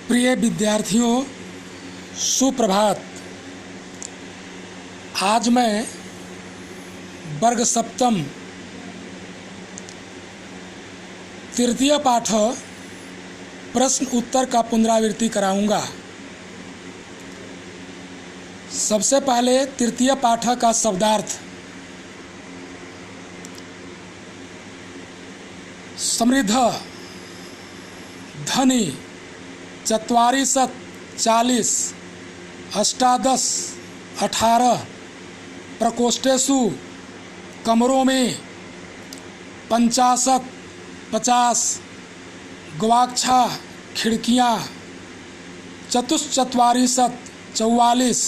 प्रिय विद्यार्थियों, सुप्रभात। आज मैं वर्ग सप्तम तृतीय पाठ प्रश्न उत्तर का पुनरावृत्ति कराऊंगा। सबसे पहले तृतीय पाठ का शब्दार्थ। समृद्ध, धनी, चत्वारिशत्, 40, अष्टादश, 18, प्रकोष्ठेषु, कमरों में, 50, 50, गवाक्षा, खिड़कियाँ, चतुश्चत्वारिशत्, 44,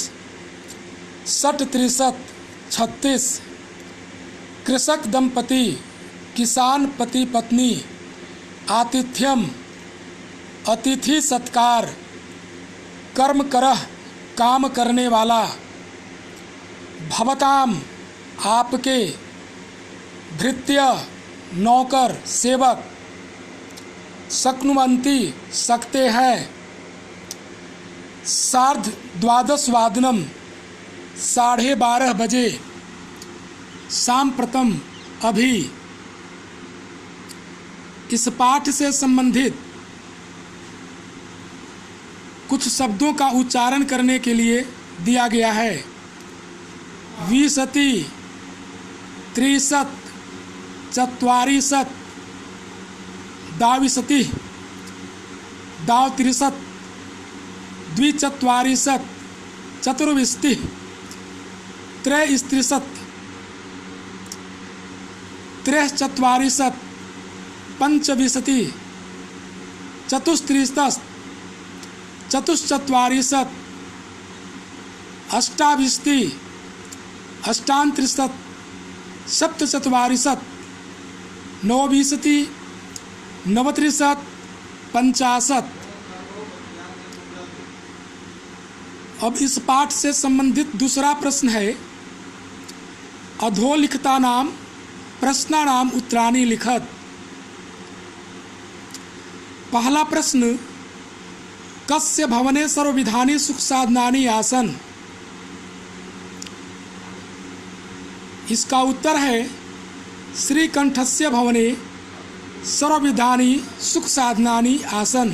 षट्त्रिशत्, 36, कृषक दंपति, किसान पति पत्नी, आतिथ्यम, अतिथि सत्कार, कर्म करह, काम करने वाला, भवताम, आपके, भृत्य, नौकर, सेवक, शक्नुवन्ति, सकते हैं, सार्ध द्वादशवादनम, 12:30 बजे, सांप्रतम, अभी। इस पाठ से संबंधित कुछ शब्दों का उच्चारण करने के लिए दिया गया है। विंशति, त्रिशत्, चत्वारिशत्, द्वाविंशति, द्वात्रिशत्, द्विचत्वारिशत्, चतुर्विंशति, त्रयस्त्रिशत्, त्रयश्चत्वारिशत्, पंचविंशति, चतुस्त्रिशत्, चतुश्चत्वारिशत्, अष्टाविंशति, अष्टात्रिशत्, सप्तचत्वारिशत्, नवविंशति, नवत्रिशत्, 50। अब इस पाठ से संबंधित दूसरा प्रश्न है। अधोलिखितानां प्रश्नानां उत्तराणि लिखत। पहला प्रश्न, कस्य भवने सर्वविधानि सुखसाधनानि आसन्। इसका उत्तर है श्रीकंठस्य भवने सर्वविधानि सुखसाधनानि आसन्।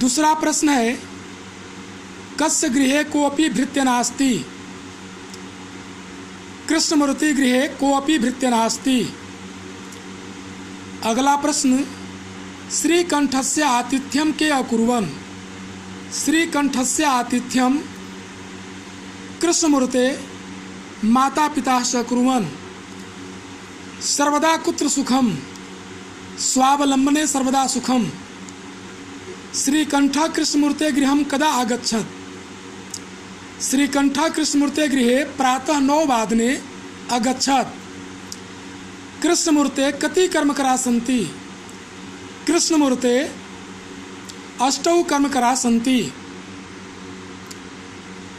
दूसरा प्रश्न है, कस्य गृहे कोऽपि भृत्य नास्ति। कृष्णमूर्ति गृहे कोऽपि भृत्य नास्ति। अगला प्रश्न, श्रीकंठस्य आतिथ्यम के अकुर्वन्। श्रीकंठस्य आतिथ्यम कृष्णमूर्ते माता पिता च कुर्वन्। सर्वदा कुत्र सुखम, स्वावलंबने सर्वदा सुखम। श्रीकंठ कृष्णमूर्ते गृहं कदा आगच्छत्। श्रीकंठ कृष्णमूर्ते गृहे प्रातः 9 वादने अगच्छत्। कृष्णमूर्ते कति कर्मकरा सन्ति। कृष्णमूर्ते 8 कर्मकरा सन्ति।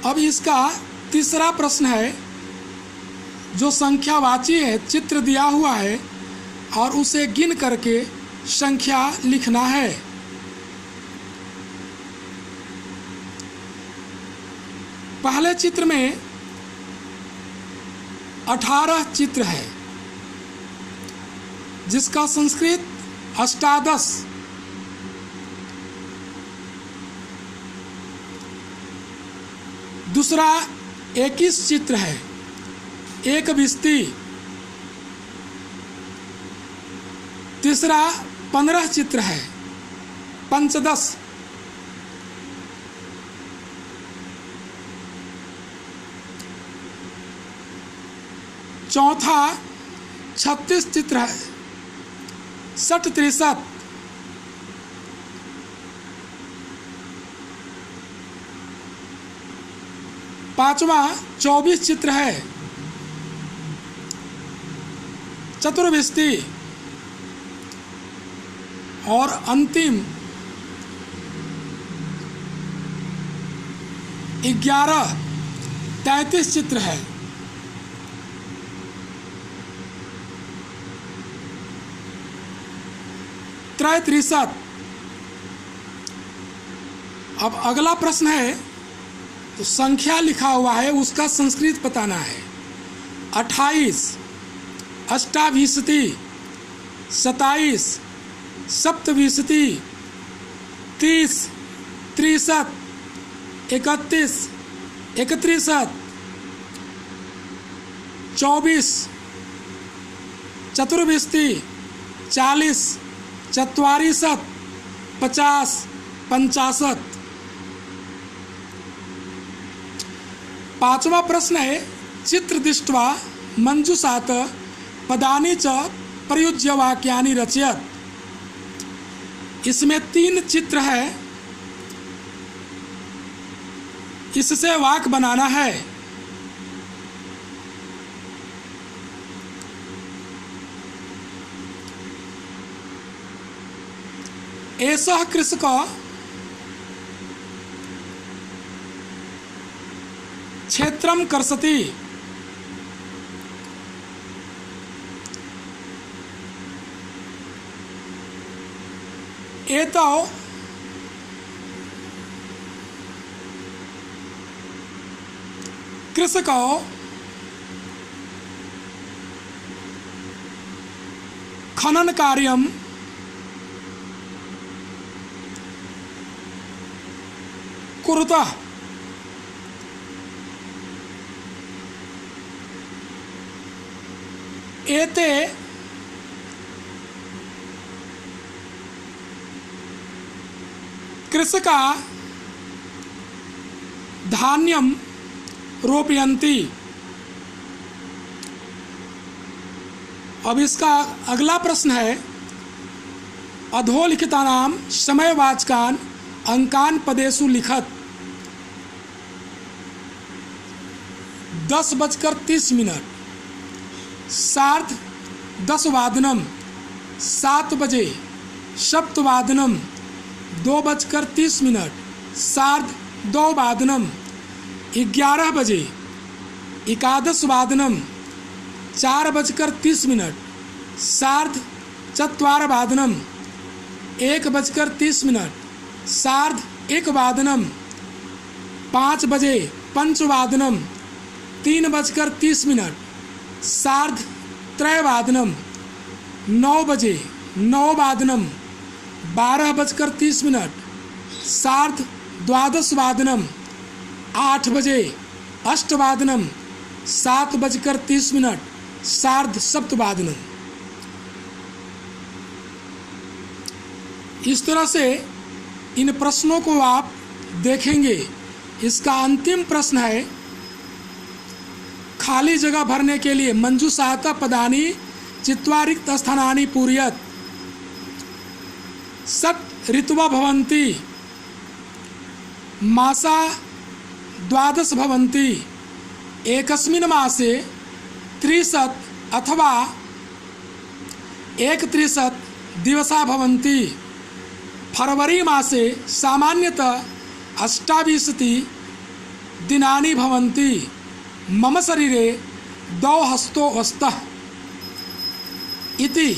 अब इसका तीसरा प्रश्न है, जो संख्यावाची है, चित्र दिया हुआ है और उसे गिन करके संख्या लिखना है। पहले चित्र में 18 चित्र है, जिसका संस्कृत अष्टादश। दूसरा 21 चित्र है, एकविंशति। तीसरा 15 चित्र है, पंचदश। चौथा 36 चित्र है, षट्त्रिशत्। पांचवा 24 चित्र है, चतुर्विंशति। और अंतिम 11 33 चित्र है। त्रयत्रिशत् अब अगला प्रश्न है, तो संख्या लिखा हुआ है उसका संस्कृत बताना है। 28, अष्टाविंशति, 27, सप्तविंशति, 30, 63, 31, 31, 24, चतुर्विंशति, 40, 44, 50, 65। पांचवा प्रश्न है, चित्र दृष्ट्वा मंजूषात पदानि च प्रयुज्य वाक्यानि रचयत। इसमें 3 चित्र है, इससे वाक्य बनाना है। एषः कृषकः क्षेत्रं कर्षति। एतौ कृषकौ खनन कार्यं कुरुतः। एते कृषका धान्यं रोपयन्ति। अब इसका अगला प्रश्न है, अधोलिखितानां समयवाचकान् अंकान् पदेषु लिखत। 10:30, 10:15, 7 बजे, सप्तवादनम, 2:30, 2:15, 11 बजे, 11:15, 4:30, 4:15, 1:30, 1:15, 5 बजे, 5:15, 3:30, 3:15, 9 बजे, 9:15, 12:30, 12:15, 8 बजे, 8:15, 7:30, 7:15। इस तरह से इन प्रश्नों को आप देखेंगे। इसका अंतिम प्रश्न है, खाली जगह भरने के लिए मंजूषात पदानि चित्वा रिक्त स्थानानि पूरयत। 6 ऋतवः भवन्ति, मासा 12 भवन्ति। एकस्मिन् मासे 30 अथवा 31 दिवसा भवन्ति। फरवरी मासे सामान्यतः 28 दिनानि भवन्ति। मम शरीरे 2 हस्तौ स्तः इति।